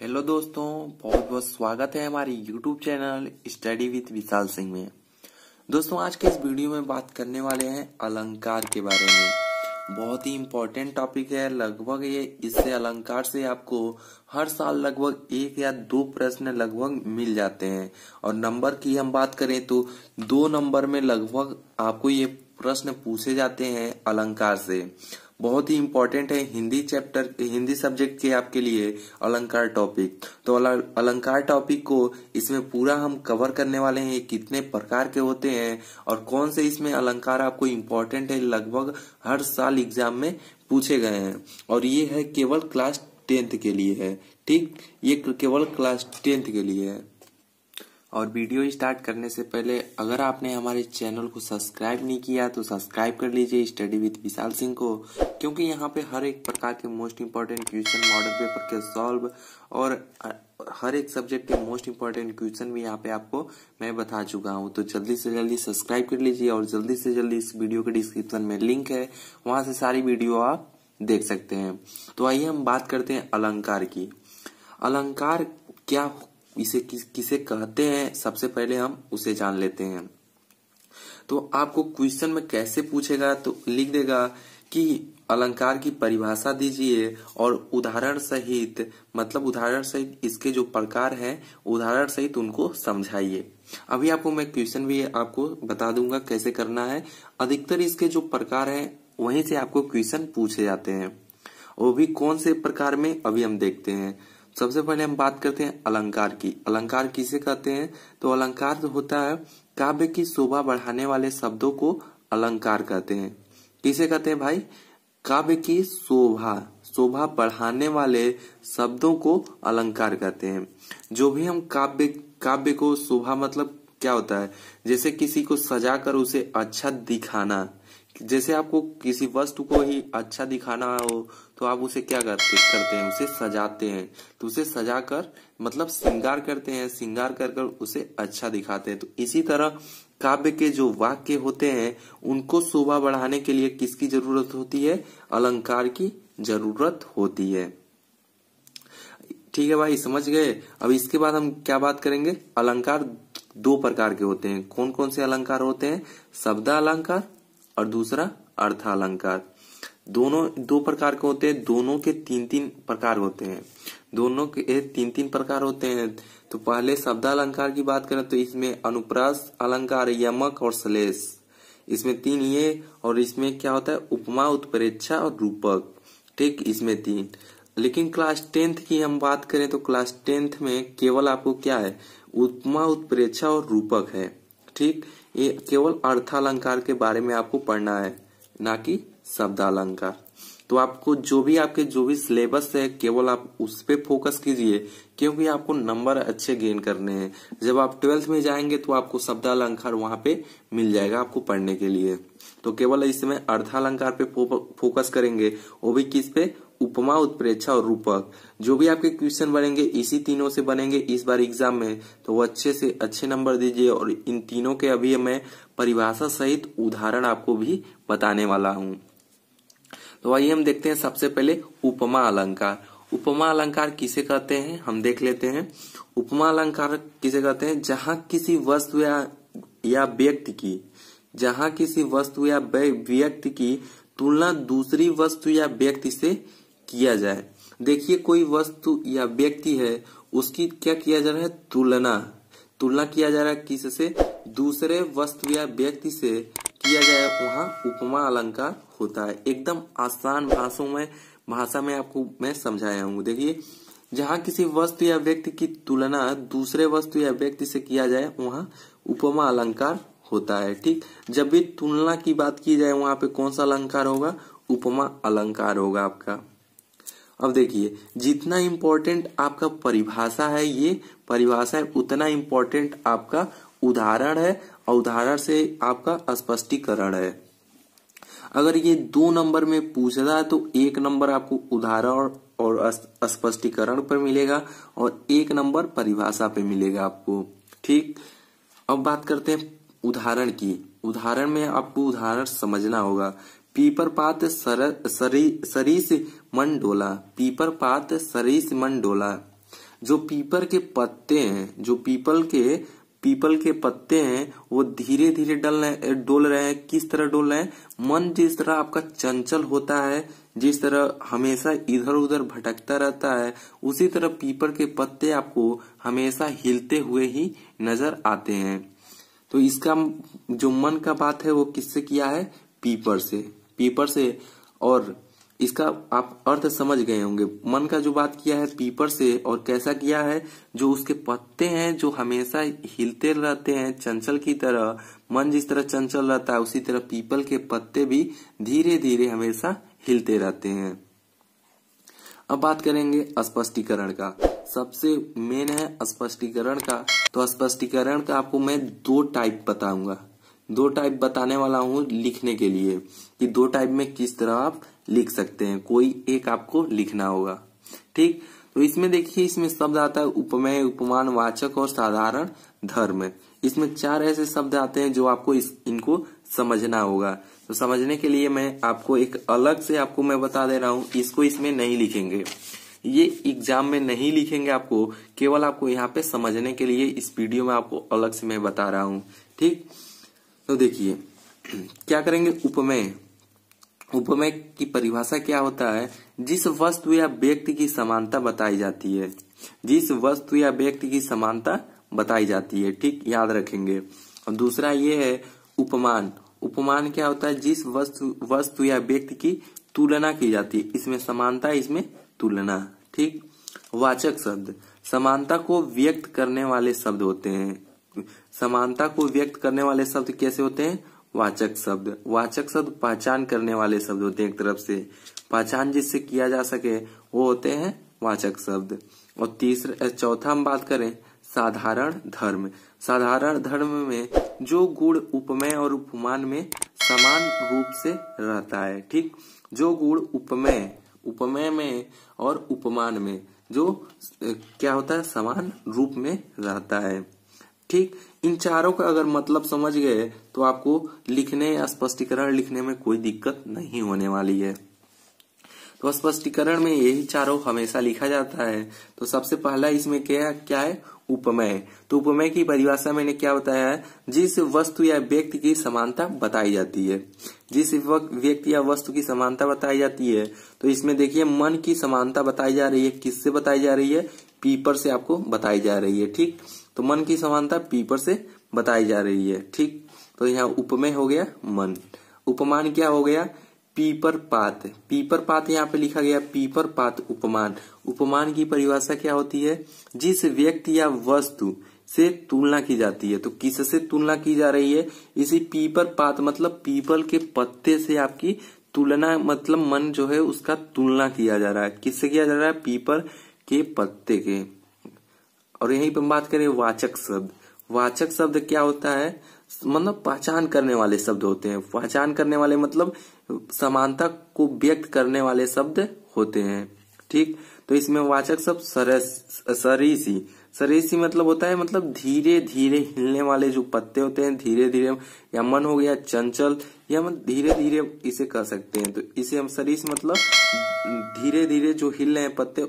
Hello दोस्तों, बहुत बहुत स्वागत है हमारे YouTube channel study with Vishal Singh में। दोस्तों, आज के इस वीडियो में बात करने वाले हैं अलंकार के बारे में। बहुत ही इम्पोर्टेंट टॉपिक है। लगभग ये इससे अलंकार से आपको हर साल लगभग 1 या 2 प्रश्न लगभग मिल जाते हैं। और नंबर की हम बात करें तो 2 नंबर में लगभग आपको ये प्रश्न पूछे जाते हैं अलंकार से। बहुत ही इम्पोर्टेंट है हिंदी सब्जेक्ट के आपके लिए अलंकार टॉपिक। तो अलंकार टॉपिक को इसमें पूरा हम कवर करने वाले हैं। कितने प्रकार के होते हैं और कौन से इसमें अलंकार आपको इम्पोर्टेंट है, लगभग हर साल एग्जाम में पूछे गए हैं। और ये है केवल क्लास 10th के लिए है। ठीक, ये केवल क्लास 10th के लिए है। और वीडियो स्टार्ट करने से पहले अगर आपने हमारे चैनल को सब्सक्राइब नहीं किया तो सब्सक्राइब कर लीजिए स्टडी विद विशाल सिंह को, क्योंकि यहाँ पे हर एक प्रकार के most important question, model paper के सॉल्व और हर एक सब्जेक्ट के मोस्ट इम्पोर्टेंट क्वेश्चन भी यहाँ पे आपको मैं बता चुका हूँ। तो जल्दी से जल्दी सब्सक्राइब कर लीजिए और जल्दी से जल्दी इस वीडियो के डिस्क्रिप्शन में लिंक है, वहां से सारी वीडियो आप देख सकते हैं। तो आइए हम बात करते हैं अलंकार की। अलंकार क्या, इसे किसे कहते हैं, सबसे पहले हम उसे जान लेते हैं। तो आपको क्वेश्चन में कैसे पूछेगा, तो लिख देगा कि अलंकार की परिभाषा दीजिए और उदाहरण सहित, मतलब उदाहरण सहित इसके जो प्रकार हैं उदाहरण सहित उनको समझाइए। अभी आपको मैं क्वेश्चन भी आपको बता दूंगा कैसे करना है। अधिकतर इसके जो प्रकार हैं वहीं से आपको क्वेश्चन पूछे जाते हैं। वो भी कौन से प्रकार में, अभी हम देखते हैं। सबसे पहले हम बात करते हैं अलंकार की। अलंकार किसे कहते हैं, तो अलंकार तो होता है काव्य की शोभा बढ़ाने वाले शब्दों को अलंकार कहते हैं। किसे कहते हैं भाई, काव्य की शोभा बढ़ाने वाले शब्दों को अलंकार कहते हैं। जो भी हम काव्य को शोभा, मतलब क्या होता है, जैसे किसी को सजाकर उसे अच्छा दिखाना। जैसे आपको किसी वस्तु को ही अच्छा दिखाना हो तो आप उसे क्या करते हैं, उसे सजाते हैं। तो उसे सजाकर मतलब श्रृंगार करते हैं, श्रृंगार कर उसे अच्छा दिखाते हैं। तो इसी तरह काव्य के जो वाक्य होते हैं उनको शोभा बढ़ाने के लिए किसकी जरूरत होती है, अलंकार की जरूरत होती है। ठीक है भाई, समझ गए। अब इसके बाद हम क्या बात करेंगे, अलंकार 2 प्रकार के होते हैं। कौन कौन से अलंकार होते हैं, शब्द अलंकार और दूसरा अर्थ अलंकार। दोनों 2 प्रकार के होते हैं। दोनों के 3-3 प्रकार होते हैं। दोनों के 3-3 प्रकार होते हैं। तो पहले शब्द अलंकार की बात करें तो इसमें अनुप्रास अलंकार, यमक और श्लेष, इसमें 3 ये। और इसमें क्या होता है, उपमा, उत्प्रेक्षा और रूपक। ठीक, इसमें 3। लेकिन क्लास 10th की हम बात करें तो क्लास 10th में केवल आपको क्या है, उपमा, उत्प्रेक्षा और रूपक है। ठीक, ये केवल अर्थालंकार के बारे में आपको पढ़ना है, ना कि शब्द अलंकार। तो आपको जो भी सिलेबस है केवल आप उस पे फोकस कीजिए, क्योंकि आपको नंबर अच्छे गेन करने हैं। जब आप 12th में जाएंगे तो आपको शब्द अलंकार वहां पे मिल जाएगा आपको पढ़ने के लिए। तो केवल इस समय अर्थालंकार पे फोकस करेंगे, वो भी किस पे, उपमा, उत्प्रेक्षा और रूपक। जो भी आपके क्वेश्चन बनेंगे इसी तीनों से बनेंगे इस बार एग्जाम में, तो वो अच्छे से अच्छे नंबर दीजिए। और इन तीनों के अभी मैं परिभाषा सहित उदाहरण आपको भी बताने वाला हूँ। तो आइए हम देखते हैं सबसे पहले उपमा अलंकार। उपमा अलंकार किसे कहते हैं हम देख लेते हैं। उपमा अलंकार किसे कहते हैं, जहां किसी वस्तु या व्यक्ति की तुलना दूसरी वस्तु या व्यक्ति से किया जाए। देखिए, कोई वस्तु या व्यक्ति है, उसकी क्या किया जा रहा है, तुलना किया जा रहा है किससे, दूसरे वस्तु या व्यक्ति से किया जाए, वहां उपमा अलंकार होता है। एकदम आसान भाषा में आपको मैं समझाया हूँ। देखिए, जहां किसी वस्तु या व्यक्ति की तुलना दूसरे वस्तु या व्यक्ति से किया जाए वहां उपमा अलंकार होता है। ठीक, जब भी तुलना की बात की जाए वहां पे कौन सा अलंकार होगा, उपमा अलंकार होगा आपका। अब देखिए, जितना इम्पोर्टेंट आपका परिभाषा है, ये परिभाषा है, उतना इम्पोर्टेंट आपका उदाहरण है और उदाहरण से आपका स्पष्टीकरण है। अगर ये 2 नंबर में पूछ रहा है तो 1 नंबर आपको उदाहरण और स्पष्टीकरण पर मिलेगा और 1 नंबर परिभाषा पे मिलेगा आपको। ठीक, अब बात करते हैं उदाहरण की। उदाहरण में आपको उदाहरण समझना होगा। पीपर पात सरीस मन डोला, पीपर पात सरीस मन डोला। जो पीपल के पत्ते हैं, जो पीपल के पत्ते हैं वो धीरे धीरे डोल रहे हैं। किस तरह डोल रहे हैं? मन जिस तरह आपका चंचल होता है, जिस तरह हमेशा इधर उधर भटकता रहता है, उसी तरह पीपल के पत्ते आपको हमेशा हिलते हुए ही नजर आते हैं। तो इसका जो मन का बात है वो किससे किया है? पीपल से। और इसका आप अर्थ समझ गए होंगे। मन का जो बात किया है पीपल से, और कैसा किया है? जो उसके पत्ते हैं जो हमेशा हिलते रहते हैं चंचल की तरह, मन जिस तरह चंचल रहता है उसी तरह पीपल के पत्ते भी धीरे धीरे हमेशा हिलते रहते हैं। अब बात करेंगे स्पष्टीकरण का। सबसे मेन है स्पष्टीकरण का। तो स्पष्टीकरण का आपको मैं 2 टाइप बताऊंगा, 2 टाइप बताने वाला हूं लिखने के लिए, कि 2 टाइप में किस तरह आप लिख सकते हैं। कोई एक आपको लिखना होगा, ठीक। तो इसमें देखिए, इसमें शब्द आता है उपमेय, उपमान, वाचक और साधारण धर्म। इसमें 4 ऐसे शब्द आते हैं जो आपको इनको समझना होगा। तो समझने के लिए मैं आपको एक अलग से आपको मैं बता दे रहा हूं, इसको इसमें नहीं लिखेंगे, ये एग्जाम में नहीं लिखेंगे आपको, केवल आपको यहाँ पे समझने के लिए इस वीडियो में आपको अलग से मैं बता रहा हूँ, ठीक। तो देखिए क्या करेंगे, उपमेय। उपमेय की परिभाषा क्या होता है? जिस वस्तु या व्यक्ति की समानता बताई जाती है, जिस वस्तु या व्यक्ति की समानता बताई जाती है, ठीक, याद रखेंगे। और दूसरा ये है उपमान। उपमान क्या होता है? जिस वस्तु या व्यक्ति की तुलना की जाती है, इसमें समानता, इसमें तुलना, ठीक। वाचक शब्द, समानता को व्यक्त करने वाले शब्द होते हैं। समानता को व्यक्त करने वाले शब्द कैसे होते हैं? वाचक शब्द। वाचक शब्द पहचान करने वाले शब्द होते हैं, एक तरफ से पहचान जिससे किया जा सके वो होते हैं वाचक शब्द। और चौथा हम बात करें साधारण धर्म। साधारण धर्म में जो गुण उपमेय और उपमान में समान रूप से रहता है, ठीक। जो गुण उपमेय में और उपमान में जो क्या होता है? समान रूप में रहता है, ठीक। इन चारों का अगर मतलब समझ गए तो आपको लिखने या स्पष्टीकरण लिखने में कोई दिक्कत नहीं होने वाली है। तो स्पष्टीकरण में यही चारों हमेशा लिखा जाता है। तो सबसे पहला इसमें क्या है? उपमेय। तो उपमेय की परिभाषा मैंने क्या बताया है? जिस वस्तु या व्यक्ति की समानता बताई जाती है। जिस व्यक्ति या वस्तु की समानता बताई जाती है, तो इसमें देखिए मन की समानता बताई जा रही है। किससे बताई जा रही है? पीपल से आपको बताई जा रही है, ठीक। तो मन की समानता पीपल से बताई जा रही है, ठीक। तो यहाँ उपमेय हो गया मन। उपमान क्या हो गया? पीपर पात। पीपर पात यहाँ पे लिखा गया, पीपर पात उपमान। उपमान की परिभाषा क्या होती है? जिस व्यक्ति या वस्तु से तुलना की जाती है। तो किससे तुलना की जा रही है? इसी पीपर पात मतलब पीपल के पत्ते से आपकी तुलना, मतलब मन जो है उसका तुलना किया जा रहा है। किससे किया जा रहा है? पीपल के पत्ते के। और यहीं पर बात करें वाचक शब्द। वाचक शब्द क्या होता है? मतलब पहचान करने वाले शब्द होते हैं। पहचान करने वाले मतलब समानता को व्यक्त करने वाले शब्द होते हैं, ठीक। तो इसमें वाचक शब्द सरीसी। सरीसी मतलब होता है मतलब धीरे धीरे हिलने वाले जो पत्ते होते हैं, धीरे धीरे, या मन हो गया चंचल, या धीरे धीरे इसे कह सकते हैं। तो इसे हम सरीस मतलब धीरे धीरे जो हिल रहे हैं पत्ते,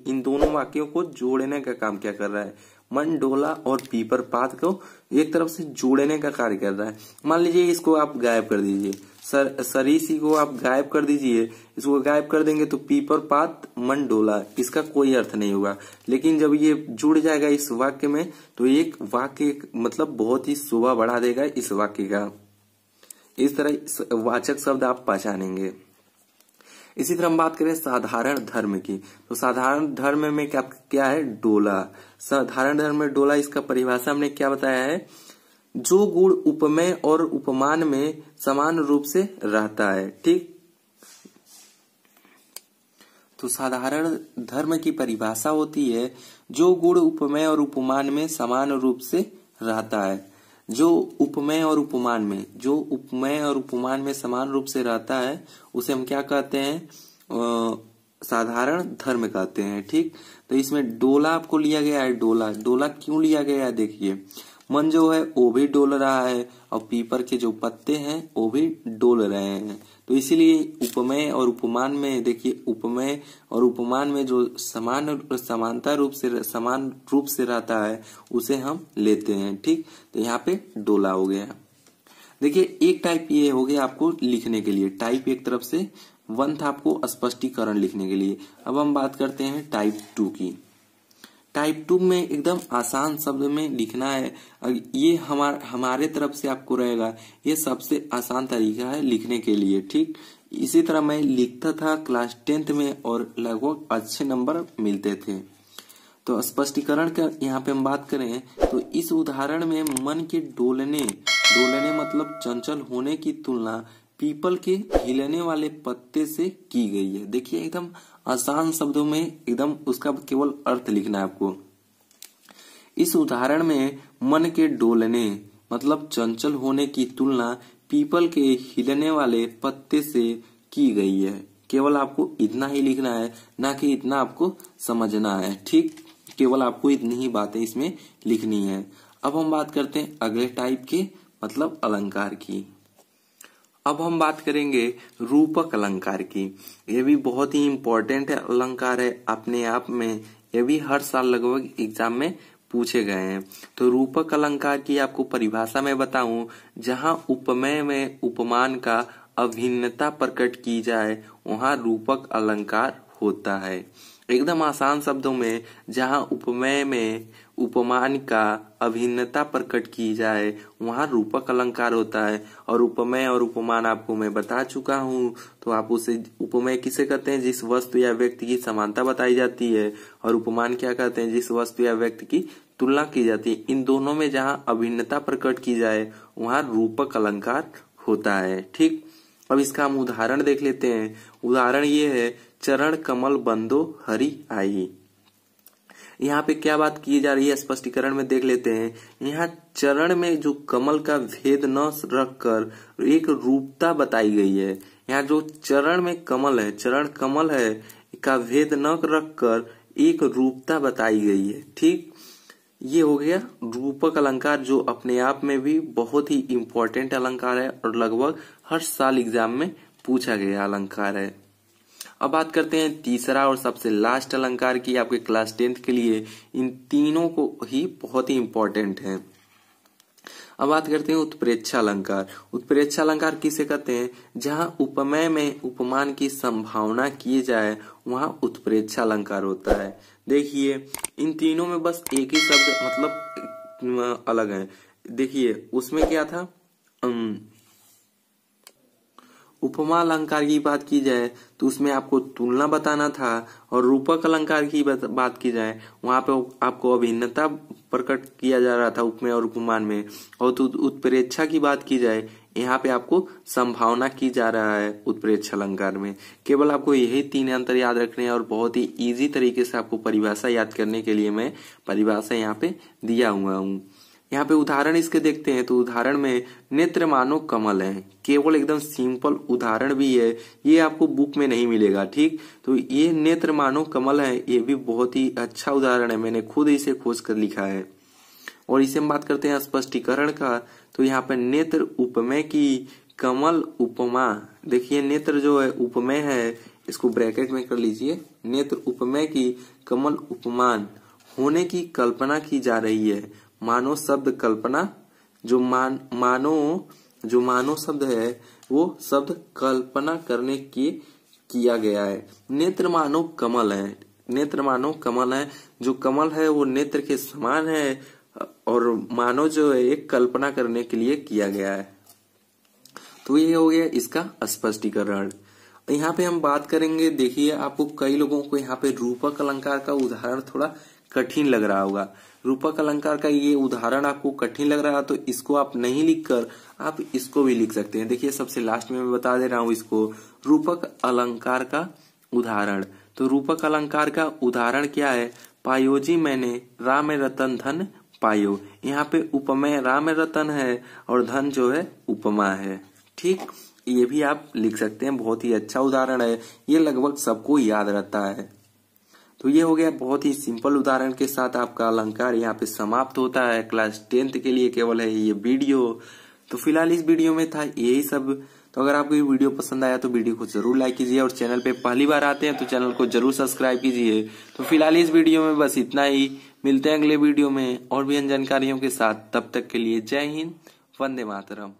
इन दोनों वाक्यों को जोड़ने का काम क्या कर रहा है? मन डोला और पीपर पात को एक तरफ से जोड़ने का कार्य कर रहा है। मान लीजिए इसको आप गायब कर दीजिए, सरीसी को आप गायब कर दीजिए, इसको गायब कर देंगे तो पीपर पात मन डोला, इसका कोई अर्थ नहीं होगा। लेकिन जब ये जुड़ जाएगा इस वाक्य में तो एक वाक्य मतलब बहुत ही शोभा बढ़ा देगा इस वाक्य का। इस तरह वाचक शब्द आप पहचानेंगे। इसी तरह हम बात करें साधारण धर्म की। तो साधारण धर्म में क्या है? डोला। साधारण धर्म में डोला, इसका परिभाषा हमने क्या बताया है? जो गुण उपमेय और उपमान में समान रूप से रहता है, ठीक। तो साधारण धर्म की परिभाषा होती है जो गुण उपमेय और उपमान में समान रूप से रहता है। जो उपमेय और उपमान में समान रूप से रहता है उसे हम क्या कहते हैं? साधारण धर्म कहते हैं, ठीक। तो इसमें डोला आपको लिया गया है। डोला क्यों लिया गया है? देखिए मन जो है वो भी डोल रहा है और पीपर के जो पत्ते हैं वो भी डोल रहे हैं। तो इसीलिए उपमेय और उपमान में देखिए, उपमेय और उपमान में जो समान रूप से रहता है उसे हम लेते हैं। ठीक, तो यहाँ पे डोला हो गया। देखिए एक टाइप ये हो गया आपको लिखने के लिए, टाइप एक तरफ से, वन था आपको स्पष्टीकरण लिखने के लिए। अब हम बात करते हैं टाइप 2 की। टाइप 2 में एकदम आसान शब्द में लिखना है। ये हमारे तरफ से आपको रहेगा, ये सबसे आसान तरीका है लिखने के लिए। ठीक, इसी तरह मैं लिखता था क्लास 10th में और लगभग अच्छे नंबर मिलते थे। तो स्पष्टीकरण का यहाँ पे हम बात करें तो इस उदाहरण में मन के डोलने मतलब चंचल होने की तुलना पीपल के हिलने वाले पत्ते से की गई है। देखिए एकदम आसान शब्दों में एकदम उसका केवल अर्थ लिखना है आपको। इस उदाहरण में मन के डोलने मतलब चंचल होने की तुलना पीपल के हिलने वाले पत्ते से की गई है। केवल आपको इतना ही लिखना है, ना कि इतना आपको समझना है। ठीक, केवल आपको इतनी ही बातें इसमें लिखनी है। अब हम बात करते हैं अगले टाइप के मतलब अलंकार की। अब हम बात करेंगे रूपक अलंकार की। ये भी बहुत ही इम्पोर्टेंट है, अलंकार है अपने आप में। ये भी हर साल लगभग एग्जाम में पूछे गए हैं। तो रूपक अलंकार की आपको परिभाषा में बताऊं, जहां उपमेय में उपमान का अभिन्नता प्रकट की जाए वहां रूपक अलंकार होता है। एकदम आसान शब्दों में, जहां उपमेय में उपमान का अभिन्नता प्रकट की जाए वहां रूपक अलंकार होता है। और उपमेय और उपमान आपको मैं बता चुका हूं। तो आप उसे उपमेय किसे कहते हैं, जिस वस्तु या व्यक्ति की समानता बताई जाती है, और उपमान क्या कहते हैं, जिस वस्तु या व्यक्ति की तुलना की जाती है। इन दोनों में जहां अभिन्नता प्रकट की जाए वहां रूपक अलंकार होता है। ठीक, अब इसका हम उदाहरण देख लेते हैं। उदाहरण ये है, चरण कमल बंदो हरि आई। यहाँ पे क्या बात की जा रही है स्पष्टीकरण में देख लेते हैं। यहाँ चरण में जो कमल का भेद न रखकर एक रूपता बताई गई है। यहाँ जो चरण में कमल है, चरण कमल है का भेद न रखकर एक रूपता बताई गई है। ठीक, ये हो गया रूपक अलंकार, जो अपने आप में भी बहुत ही इम्पोर्टेंट अलंकार है और लगभग हर साल एग्जाम में पूछा गया अलंकार है। अब बात करते हैं तीसरा और सबसे लास्ट अलंकार की आपके क्लास 10th के लिए। इन तीनों को ही बहुत ही इम्पोर्टेंट है। अब बात करते हैं उत्प्रेक्षा अलंकार। उत्प्रेक्षा अलंकार किसे कहते हैं, जहां उपमेय में उपमान की संभावना किए जाए वहां उत्प्रेक्षा अलंकार होता है। देखिए इन तीनों में बस एक ही शब्द मतलब अलग है। देखिए उसमें क्या था, उपमा अलंकार की बात की जाए तो उसमें आपको तुलना बताना था, और रूपक अलंकार की बात की जाए वहां पे आपको अभिन्नता प्रकट किया जा रहा था उपमेय और उपमान में। और तो उत्प्रेक्षा की बात की जाए यहाँ पे आपको संभावना की जा रहा है उत्प्रेक्षा अलंकार में। केवल आपको यही तीन अंतर याद रखने हैं और बहुत ही इजी तरीके से आपको परिभाषा याद करने के लिए मैं परिभाषा यहाँ पे दिया हुआ हूँ। यहाँ पे उदाहरण इसके देखते हैं। तो उदाहरण में नेत्र मानो कमल है, केवल एकदम सिंपल उदाहरण भी है, ये आपको बुक में नहीं मिलेगा। ठीक, तो ये नेत्र मानो कमल है, ये भी बहुत ही अच्छा उदाहरण है, मैंने खुद इसे खोज कर लिखा है। और इसे हम बात करते हैं स्पष्टीकरण का। तो यहाँ पे नेत्र उपमेय की कमल उपमा। देखिए नेत्र जो है उपमेय है, इसको ब्रैकेट में कर लीजिए। नेत्र उपमेय की कमल उपमान होने की कल्पना की जा रही है। मानो शब्द कल्पना, जो मानो शब्द है वो शब्द कल्पना करने की किया गया है। नेत्र मानो कमल है, नेत्र मानो कमल है, जो कमल है वो नेत्र के समान है, और मानो जो है एक कल्पना करने के लिए किया गया है। तो ये हो गया इसका स्पष्टीकरण। यहाँ पे हम बात करेंगे, देखिए आपको कई लोगों को यहाँ पे रूपक अलंकार का उदाहरण थोड़ा कठिन लग रहा होगा। रूपक अलंकार का ये उदाहरण आपको कठिन लग रहा है तो इसको आप नहीं लिखकर आप इसको भी लिख सकते हैं। देखिए सबसे लास्ट में मैं बता दे रहा हूँ इसको, रूपक अलंकार का उदाहरण। तो रूपक अलंकार का उदाहरण क्या है, पायोजी मैंने राम रतन धन पायो। यहाँ पे उपमेय राम रतन है और धन जो है उपमा है। ठीक, ये भी आप लिख सकते हैं, बहुत ही अच्छा उदाहरण है, ये लगभग सबको याद रहता है। तो ये हो गया बहुत ही सिंपल उदाहरण के साथ आपका अलंकार यहाँ पे समाप्त होता है। क्लास 10th के लिए केवल है ये वीडियो। तो फिलहाल इस वीडियो में था यही सब। तो अगर आपको ये वीडियो पसंद आया तो वीडियो को जरूर लाइक कीजिए और चैनल पे पहली बार आते हैं तो चैनल को जरूर सब्सक्राइब कीजिए। तो फिलहाल इस वीडियो में बस इतना ही। मिलते हैं अगले वीडियो में और भी जानकारियों के साथ। तब तक के लिए जय हिंद, वंदे मातरम।